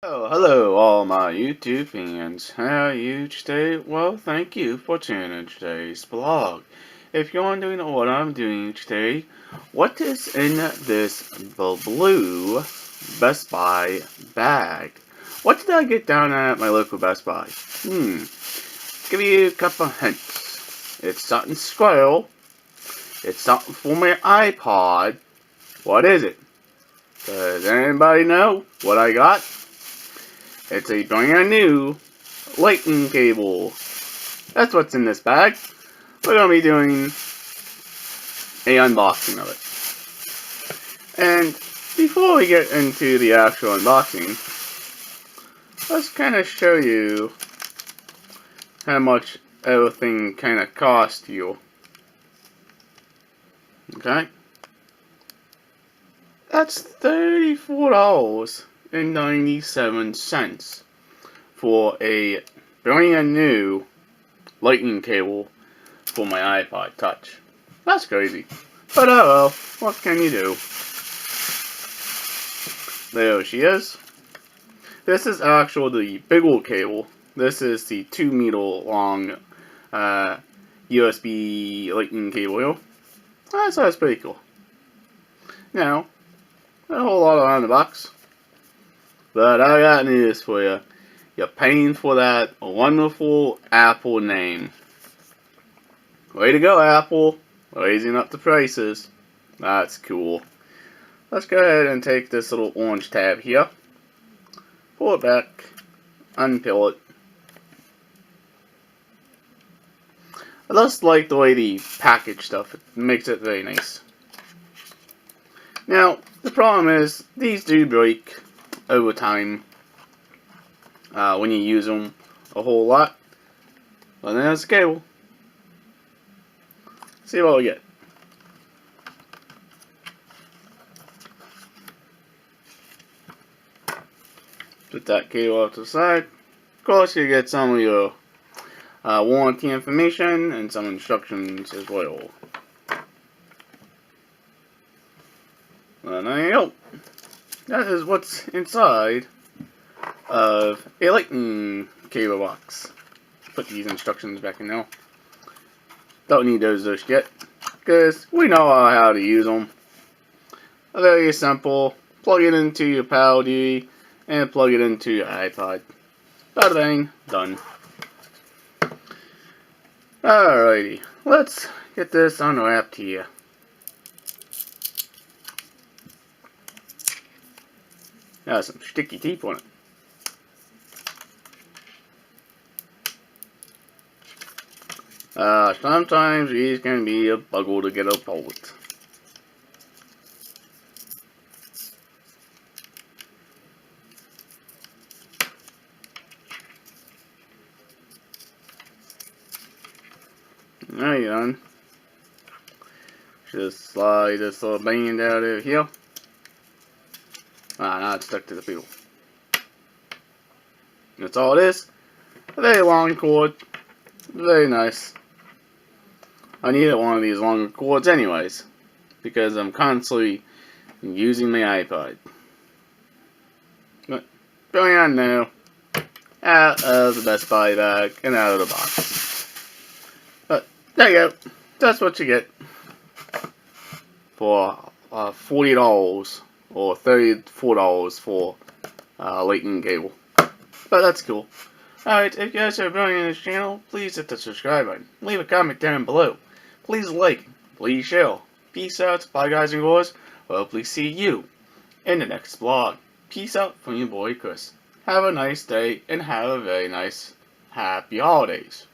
Oh, hello, all my YouTube fans. How are you today? Well, thank you for tuning in today's vlog. If you're wondering what I'm doing today, what is in this blue Best Buy bag? What did I get down at my local Best Buy? Give you a couple hints. It's something squirrel. It's something for my iPod. What is it? Does anybody know what I got? It's a brand new lightning cable. That's what's in this bag. We're going to be doing a unboxing of it. And before we get into the actual unboxing, let's kind of show you how much everything kind of cost you. Okay? That's $34.97 for a brand new lightning cable for my iPod Touch. That's crazy. But oh well, what can you do? There she is. This is actually the bigger cable. This is the 2-meter long USB lightning cable. So that's pretty cool. Now, a whole lot around the box. But I got news for you. You're paying for that wonderful Apple name. Way to go, Apple. Raising up the prices. That's cool. Let's go ahead and take this little orange tab here. Pull it back. Unpeel it. I just like the way the package stuff. It makes it very nice. Now, the problem is, these do break over time when you use them a whole lot. But then there's the cable. See what we get. Put that cable off to the side. Of course, you get some of your warranty information and some instructions as well. And there you go. That is what's inside of a lightning cable box. Put these instructions back in now. Don't need those just yet, because we know how to use them. Very simple. Plug it into your Power D and plug it into your iPod. Bada bang, done. Alrighty, let's get this unwrapped here. Got some sticky tape on it. Sometimes these can be a buggle to get apart. There you done. Just slide this little band out of here. Now it's stuck to the peel. That's all it is. A very long cord. Very nice. I needed one of these longer cords anyways, because I'm constantly using my iPod. But brand new, out of the Best Buy bag and out of the box. But there you go. That's what you get for $40 or $34 for lightning cable. But that's cool. Alright, if you guys are enjoying this channel, please hit the subscribe button. Leave a comment down below. Please like. Please share. Peace out. Bye guys and girls. Hopefully see you in the next vlog. Peace out from your boy Chris. Have a nice day and have a very nice happy holidays.